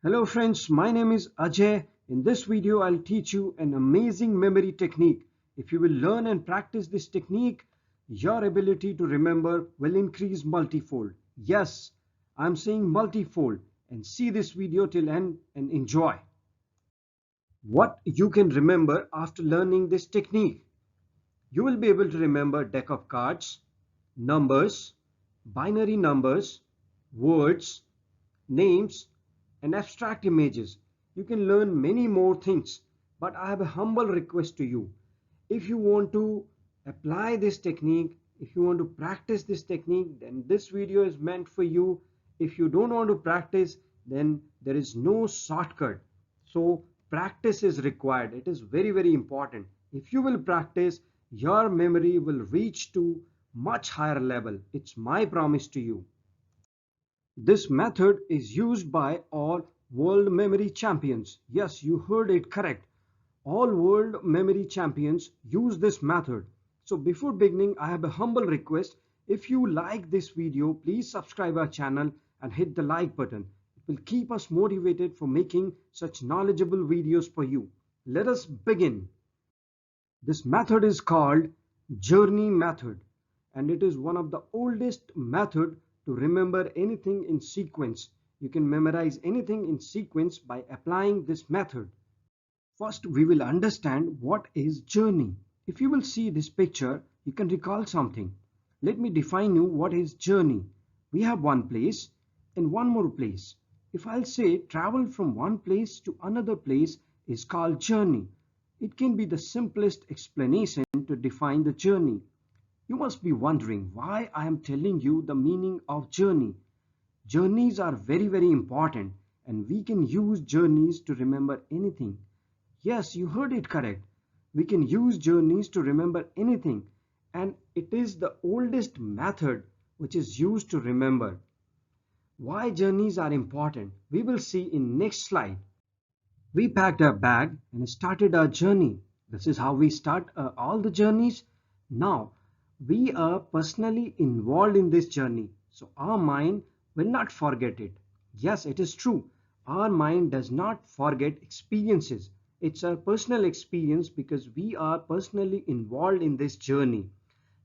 Hello friends, my name is Ajay. In this video, I'll teach you an amazing memory technique. If you will learn and practice this technique, your ability to remember will increase multifold. Yes, I'm saying multifold, and see this video till end and enjoy. What you can remember after learning this technique. You will be able to remember deck of cards, numbers, binary numbers, words, names, and abstract images. You can learn many more things, but I have a humble request to you. If you want to apply this technique, if you want to practice this technique, then this video is meant for you. If you don't want to practice, then there is no shortcut. So practice is required. It is very, very important. If you will practice, your memory will reach to much higher level. It's my promise to you. This method is used by all world memory champions. Yes, you heard it correct. All world memory champions use this method. So before beginning, I have a humble request. If you like this video, please subscribe our channel and hit the like button. It will keep us motivated for making such knowledgeable videos for you. Let us begin. This method is called journey method, and it is one of the oldest method to remember anything in sequence. You can memorize anything in sequence by applying this method. First, we will understand what is journey. If you will see this picture, you can recall something. Let me define you what is journey. We have one place and one more place. If I'll say travel from one place to another place is called journey. It can be the simplest explanation to define the journey. You must be wondering why I am telling you the meaning of journey. Journeys are very, very important, and we can use journeys to remember anything. Yes, you heard it correct. We can use journeys to remember anything, and it is the oldest method which is used to remember. Why journeys are important, we will see in next slide. We packed our bag and started our journey. This is how we start all the journeys. Now, we are personally involved in this journey, so our mind will not forget it. Yes, it is true. Our mind does not forget experiences. It's a personal experience because we are personally involved in this journey.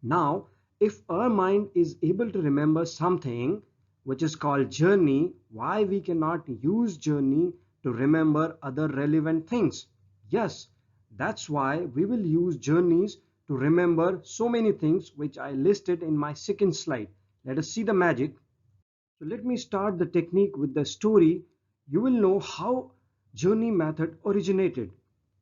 Now, if our mind is able to remember something which is called journey, why we cannot use journey to remember other relevant things? Yes, that's why we will use journeys to remember so many things which I listed in my second slide. Let us see the magic. So let me start the technique with the story. You will know how journey method originated.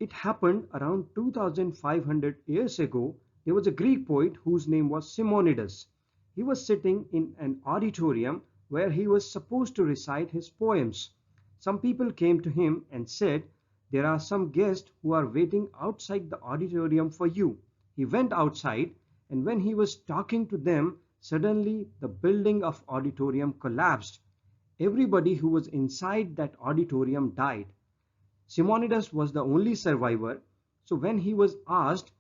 It happened around 2500 years ago. There was a Greek poet whose name was Simonides. He was sitting in an auditorium where he was supposed to recite his poems. Some people came to him and said, "There are some guests who are waiting outside the auditorium for you." He went outside, and when he was talking to them, suddenly the building of auditorium collapsed. Everybody who was inside that auditorium died. Simonides was the only survivor. So when he was asked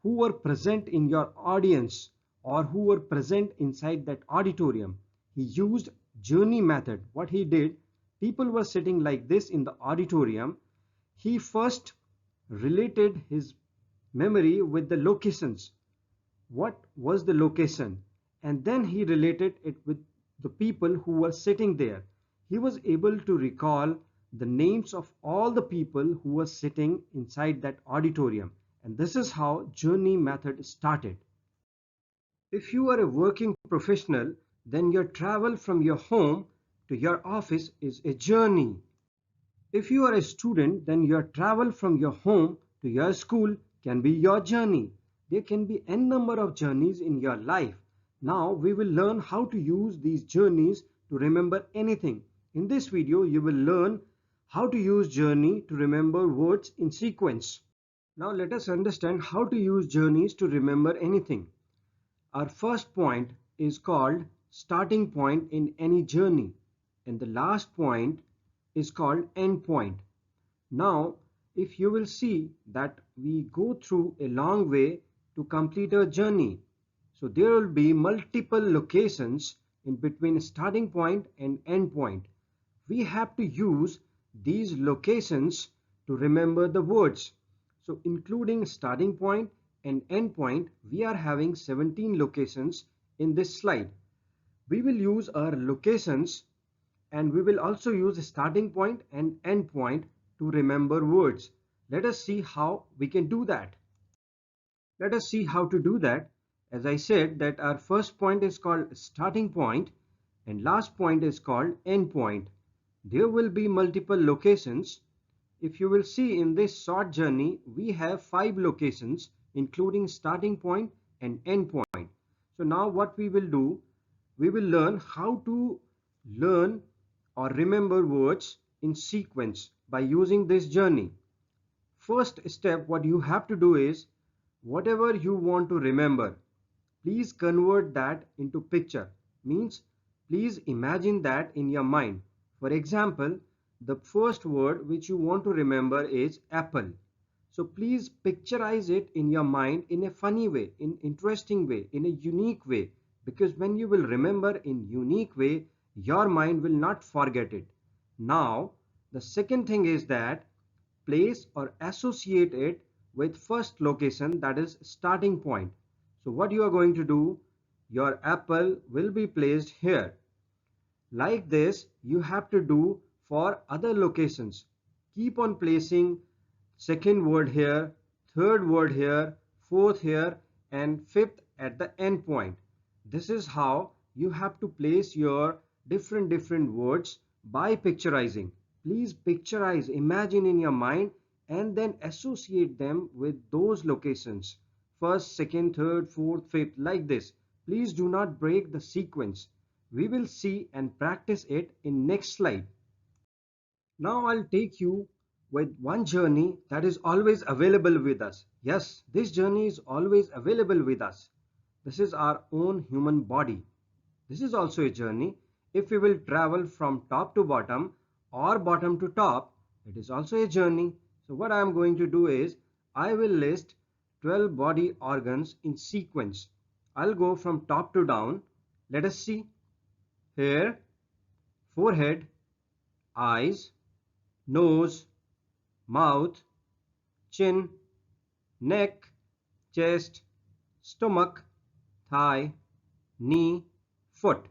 who were present in your audience or who were present inside that auditorium, he used journey method. What he did, people were sitting like this in the auditorium. He first related his memory with the locations. What was the location? And then he related it with the people who were sitting there. He was able to recall the names of all the people who were sitting inside that auditorium. And this is how journey method started. If you are a working professional, then your travel from your home to your office is a journey. If you are a student, then your travel from your home to your school can be your journey. There can be n number of journeys in your life. Now we will learn how to use these journeys to remember anything. In this video, you will learn how to use journey to remember words in sequence. Now let us understand how to use journeys to remember anything. Our first point is called starting point in any journey, and the last point is called end point. Now, if you will see that we go through a long way to complete a journey. So there will be multiple locations in between starting point and end point. We have to use these locations to remember the words. So including starting point and end point, we are having 17 locations in this slide. We will use our locations and we will also use a starting point and end point to remember words. Let us see how we can do that. Let us see how to do that. As I said that our first point is called starting point and last point is called end point. There will be multiple locations. If you will see in this short journey, we have 5 locations including starting point and end point. So now what we will do, we will learn how to learn or remember words in sequence by using this journey. First step, what you have to do is, whatever you want to remember, please convert that into picture. Means please imagine that in your mind. For example, the first word which you want to remember is apple. So please picturize it in your mind in a funny way, in interesting way, in a unique way, because when you will remember in unique way, your mind will not forget it. Now the second thing is that place or associate it with first location, that is starting point. So what you are going to do, your apple will be placed here. Like this you have to do for other locations. Keep on placing second word here, third word here, fourth here and fifth at the end point. This is how you have to place your different words by picturizing. Please picturize, imagine in your mind and then associate them with those locations. First, second, third, fourth, fifth, like this. Please do not break the sequence. We will see and practice it in next slide. Now I'll take you with one journey that is always available with us. Yes, this journey is always available with us. This is our own human body. This is also a journey. If we will travel from top to bottom or bottom to top, it is also a journey. So what I am going to do is, I will list 12 body organs in sequence. I'll go from top to down. Let us see. Hair, forehead, eyes, nose, mouth, chin, neck, chest, stomach, thigh, knee, foot.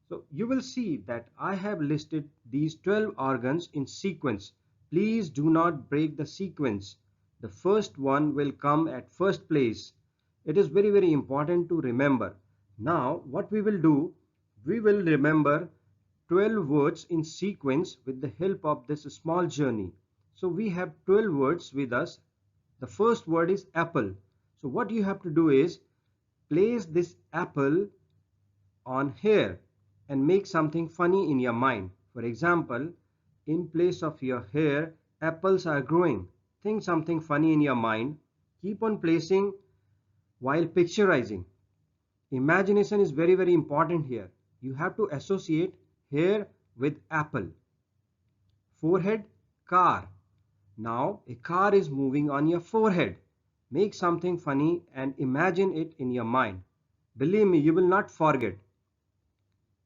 So you will see that I have listed these 12 organs in sequence. Please do not break the sequence. The first one will come at first place. It is very important to remember. Now what we will do, we will remember 12 words in sequence with the help of this small journey. So we have 12 words with us. The first word is apple. So what you have to do is, place this apple on hair and make something funny in your mind. For example, in place of your hair, apples are growing. Think something funny in your mind. Keep on placing while picturizing. Imagination is very important here. You have to associate hair with apple. Forehead, car. Now a car is moving on your forehead. Make something funny and imagine it in your mind. Believe me, you will not forget.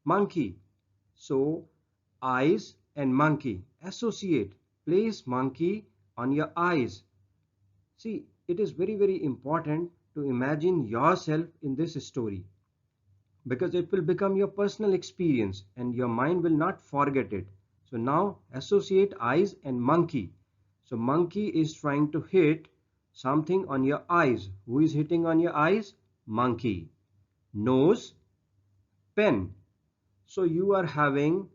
Monkey. So eyes and monkey. Associate. Place monkey on your eyes. See, it is very important to imagine yourself in this story, because it will become your personal experience and your mind will not forget it. So now associate eyes and monkey. So monkey is trying to hit something on your eyes. Who is hitting on your eyes? Monkey. Nose, pen. So you are having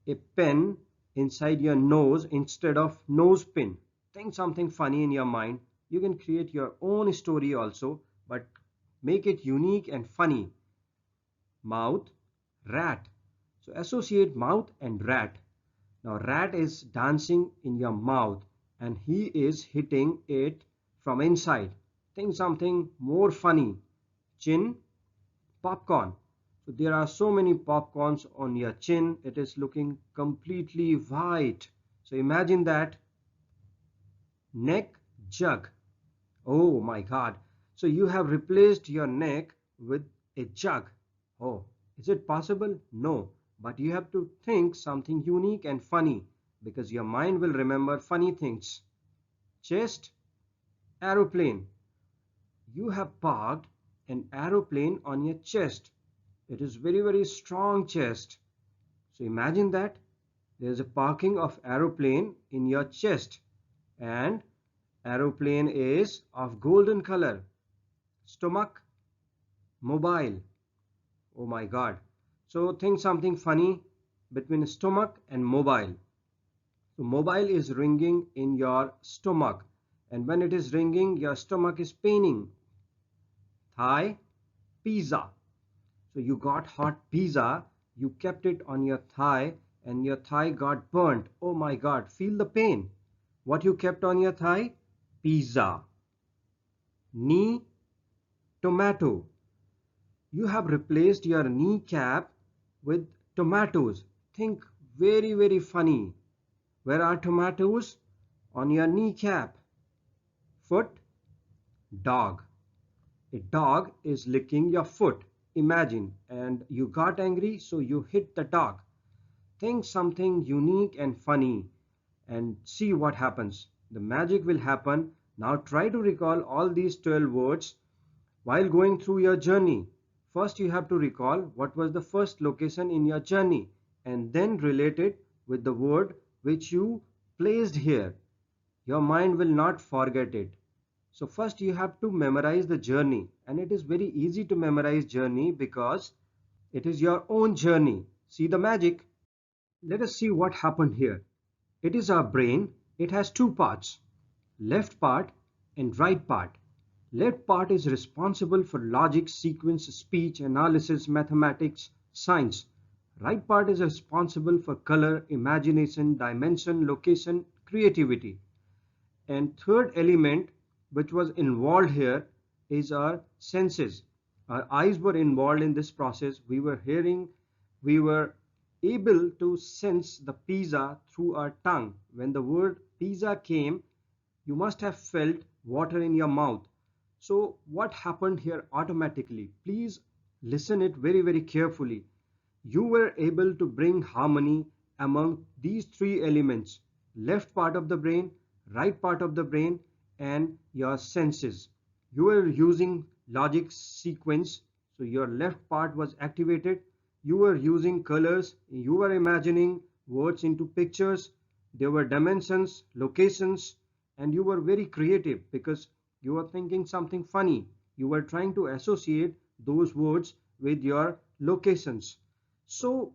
a pen inside your nose instead of nose pin. Think something funny in your mind. You can create your own story also, but make it unique and funny. Mouth, rat. So associate mouth and rat. Now rat is dancing in your mouth and he is hitting it from inside. Think something more funny. Chin, popcorn. So there are so many popcorns on your chin. It is looking completely white. So imagine that. Neck, jug. Oh my God. So you have replaced your neck with a jug. Oh, is it possible? No. But you have to think something unique and funny. because your mind will remember funny things. Chest, aeroplane. You have parked an aeroplane on your chest. It is very strong chest. So imagine that there's a parking of aeroplane in your chest, and aeroplane is of golden color. Stomach, mobile. Oh my God. So think something funny between stomach and mobile. So mobile is ringing in your stomach, and when it is ringing, your stomach is paining. Thigh, pizza. So you got hot pizza, you kept it on your thigh, and your thigh got burnt. Oh my God, feel the pain. What you kept on your thigh? Pizza. Knee, tomato. You have replaced your kneecap with tomatoes. Think very funny. Where are tomatoes? On your kneecap. Foot, dog. A dog is licking your foot. Imagine, and you got angry, so you hit the dog. Think something unique and funny and see what happens. The magic will happen. Now try to recall all these 12 words while going through your journey. First, you have to recall what was the first location in your journey, and then relate it with the word which you placed here. Your mind will not forget it. So first you have to memorize the journey, and it is very easy to memorize journey because it is your own journey. See the magic? Let us see what happened here. It is our brain. It has two parts, left part and right part. Left part is responsible for logic, sequence, speech, analysis, mathematics, science. Right part is responsible for color, imagination, dimension, location, creativity. And third element which was involved here is our senses. Our eyes were involved in this process. We were hearing, we were able to sense the pizza through our tongue. When the word pizza came, you must have felt water in your mouth. So what happened here automatically? Please listen it very carefully. You were able to bring harmony among these three elements: left part of the brain, right part of the brain, and your senses. You were using logic sequence, so your left part was activated. You were using colors, you were imagining words into pictures, there were dimensions, locations, and you were very creative because you were thinking something funny. You were trying to associate those words with your locations. So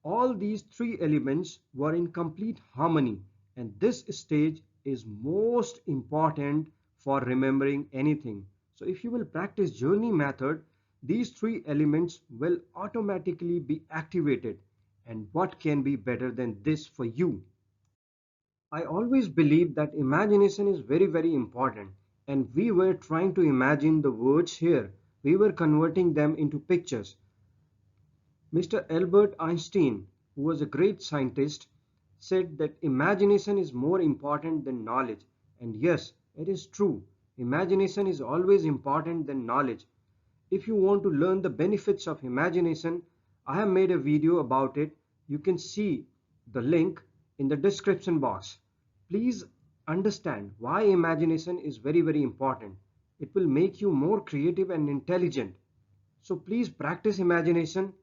all these three elements were in complete harmony, and this stage is most important for remembering anything. So if you will practice journey method, these three elements will automatically be activated. And what can be better than this for you? I always believe that imagination is very important, and we were trying to imagine the words here. We were converting them into pictures. Mr. Albert Einstein, who was a great scientist, said that imagination is more important than knowledge. And yes, it is true. Imagination is always important than knowledge. If you want to learn the benefits of imagination, I have made a video about it. You can see the link in the description box. Please understand why imagination is very important. It will make you more creative and intelligent. So please practice imagination.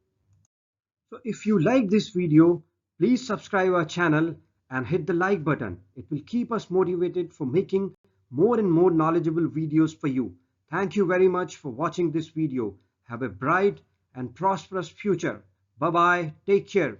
So if you like this video, please subscribe our channel and hit the like button. It will keep us motivated for making more and more knowledgeable videos for you. Thank you very much for watching this video. Have a bright and prosperous future. Bye bye. Take care.